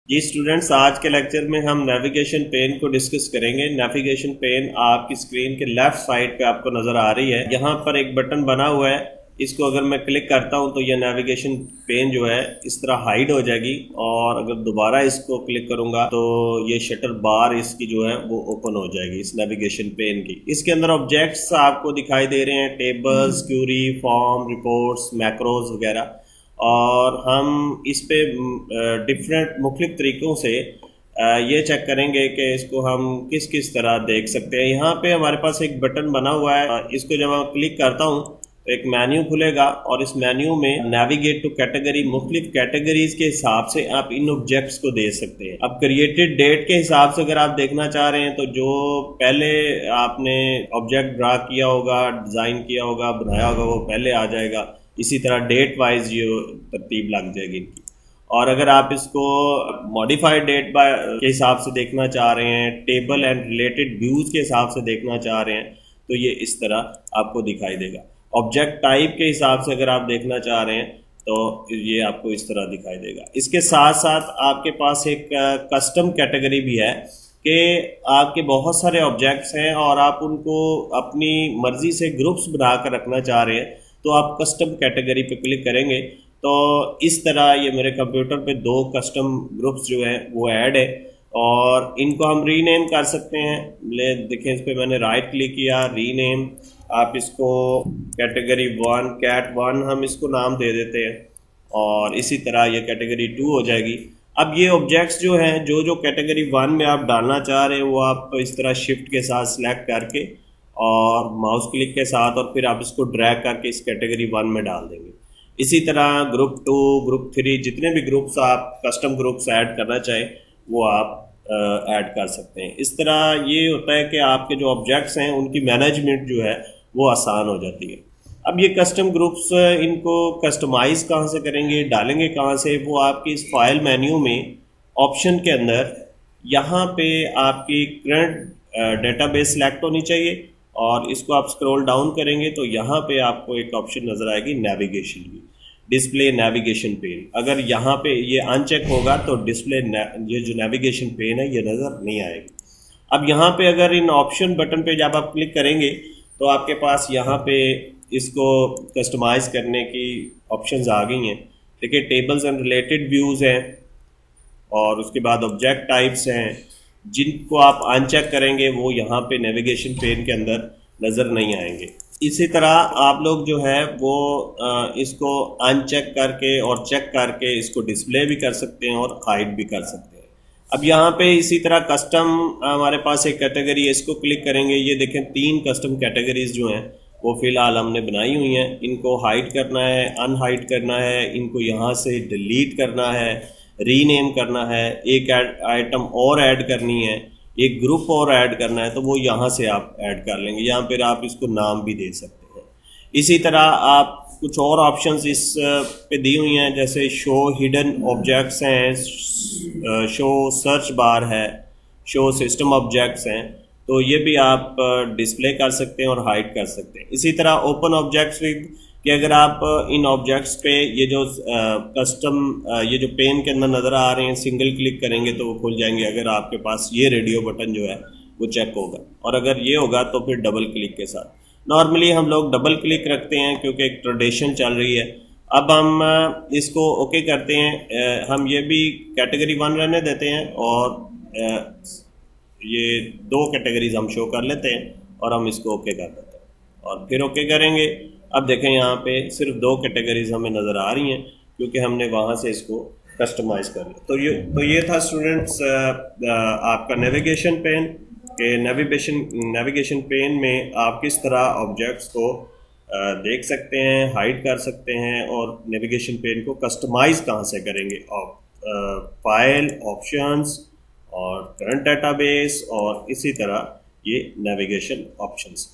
जी students, आज के lecture में हम नेविगेशन पेन को डिस्कस करेंगे। नेविगेशन पेन आपकी स्क्रीन के लेफ्ट साइड पे आपको नज़र आ रही है। यहाँ पर एक बटन बना हुआ है, इसको अगर मैं क्लिक करता हूँ तो ये नेविगेशन पेन जो है इस तरह हाइड हो जाएगी, और अगर दोबारा इसको क्लिक करूँगा तो ये शटर बार इसकी जो है वो ओपन हो जाएगी इस नेविगेशन पेन की। इसके अंदर ऑब्जेक्ट्स आपको दिखाई दे रहे हैं, tables, query, form, reports, macros वगैरह, और हम इस पे डिफरेंट मुख्तलिफ तरीक़ों से ये चेक करेंगे कि इसको हम किस किस तरह देख सकते हैं। यहाँ पे हमारे पास एक बटन बना हुआ है, इसको जब मैं क्लिक करता हूँ तो एक मेन्यू खुलेगा, और इस मेन्यू में नेविगेट टू कैटेगरी, मुख्तलिफ कैटेगरीज के हिसाब से आप इन ऑब्जेक्ट्स को दे सकते हैं। अब क्रिएटेड डेट के हिसाब से अगर आप देखना चाह रहे हैं तो जो पहले आपने ऑब्जेक्ट ड्रा किया होगा, डिज़ाइन किया होगा, बनाया होगा, वो पहले आ जाएगा। इसी तरह डेट वाइज ये तरतीब लग जाएगी इनकी। और अगर आप इसको मॉडिफाइड डेट के हिसाब से देखना चाह रहे हैं, टेबल एंड रिलेटेड व्यूज़ के हिसाब से देखना चाह रहे हैं, तो ये इस तरह आपको दिखाई देगा। ऑब्जेक्ट टाइप के हिसाब से अगर आप देखना चाह रहे हैं तो ये आपको इस तरह दिखाई देगा। इसके साथ साथ आपके पास एक कस्टम कैटेगरी भी है कि आपके बहुत सारे ऑब्जेक्ट्स हैं और आप उनको अपनी मर्ज़ी से ग्रुप्स बना कर रखना चाह रहे हैं, तो आप कस्टम कैटेगरी पे क्लिक करेंगे तो इस तरह ये मेरे कंप्यूटर पे 2 कस्टम ग्रुप्स जो है वो ऐड है, और इनको हम रीनेम कर सकते हैं। देखें, इस पर मैंने राइट क्लिक किया, रीनेम। आप इसको कैटेगरी 1 कैट 1 हम इसको नाम दे देते हैं, और इसी तरह ये कैटेगरी 2 हो जाएगी। अब ये ऑब्जेक्ट्स जो हैं, जो कैटेगरी 1 में आप डालना चाह रहे हैं, वो आप इस तरह शिफ्ट के साथ सिलेक्ट करके और माउस क्लिक के साथ, और फिर आप इसको ड्रैग करके इस कैटेगरी 1 में डाल देंगे। इसी तरह ग्रुप 2, ग्रुप 3, जितने भी ग्रुप्स आप कस्टम ग्रुप्स ऐड करना चाहें वो आप ऐड कर सकते हैं। इस तरह ये होता है कि आपके जो ऑब्जेक्ट्स हैं उनकी मैनेजमेंट जो है वो आसान हो जाती है। अब ये कस्टम ग्रुप्स, इनको कस्टमाइज़ कहाँ से करेंगे, डालेंगे कहाँ से, वो आपकी इस फाइल मेन्यू में ऑप्शन के अंदर यहाँ पे आपकी करंट डेटाबेस सेलेक्ट होनी चाहिए, और इसको आप स्क्रॉल डाउन करेंगे तो यहाँ पे आपको एक ऑप्शन नज़र आएगी नेविगेशन की, डिस्प्ले नेविगेशन पेन। अगर यहाँ पे ये अनचेक होगा तो डिस्प्ले ये जो नेविगेशन पेन है ये नज़र नहीं आएगी। अब यहाँ पे अगर इन ऑप्शन बटन पे जब आप क्लिक करेंगे तो आपके पास यहाँ पे इसको कस्टमाइज़ करने की ऑप्शंस आ गई हैं। देखिए, टेबल्स एंड रिलेटेड व्यूज़ हैं, और उसके बाद ऑब्जेक्ट टाइप्स हैं, जिनको आप अनचेक करेंगे वो यहाँ पे नेविगेशन पेन के अंदर नज़र नहीं आएंगे। इसी तरह आप लोग जो है वो इसको अनचेक करके और चेक करके इसको डिस्प्ले भी कर सकते हैं और हाइड भी कर सकते हैं। अब यहाँ पे इसी तरह कस्टम हमारे पास एक कैटेगरी है, इसको क्लिक करेंगे, ये देखें 3 कस्टम कैटेगरीज जो हैं वो फ़िलहाल हमने बनाई हुई हैं। इनको हाइड करना है, अनहाइड करना है, इनको यहाँ से डिलीट करना है, रीनेम करना है, एक आइटम और ऐड करनी है, एक ग्रुप और ऐड करना है, तो वो यहाँ से आप ऐड कर लेंगे। यहाँ पर आप इसको नाम भी दे सकते हैं। इसी तरह आप कुछ और ऑप्शंस इस पे दी हुई हैं, जैसे शो हिडन ऑब्जेक्ट्स हैं, शो सर्च बार है, शो सिस्टम ऑब्जेक्ट्स हैं, तो ये भी आप डिस्प्ले कर सकते हैं और हाइड कर सकते हैं। इसी तरह ओपन ऑब्जेक्ट्स विद, कि अगर आप इन ऑब्जेक्ट्स पे ये जो कस्टम ये जो पेन के अंदर नज़र आ रहे हैं, सिंगल क्लिक करेंगे तो वो खुल जाएंगे अगर आपके पास ये रेडियो बटन जो है वो चेक होगा, और अगर ये होगा तो फिर डबल क्लिक के साथ। नॉर्मली हम लोग डबल क्लिक रखते हैं क्योंकि एक ट्रेडिशन चल रही है। अब हम इसको ओके करते हैं, हम ये भी कैटेगरी 1 रहने देते हैं, और ये 2 कैटेगरीज हम शो कर लेते हैं, और हम इसको ओके कर देते हैं और फिर ओके करेंगे। अब देखें, यहाँ पे सिर्फ 2 कैटेगरीज हमें नज़र आ रही हैं क्योंकि हमने वहाँ से इसको कस्टमाइज़ कर लिया। तो ये था स्टूडेंट्स आपका नेविगेशन पेन के नेविगेशन पेन में आप किस तरह ऑब्जेक्ट्स को देख सकते हैं, हाइड कर सकते हैं, और नेविगेशन पेन को कस्टमाइज़ कहाँ से करेंगे। फाइल, ऑप्शंस और करंट डेटाबेस, और इसी तरह ये नेविगेशन ऑप्शंस।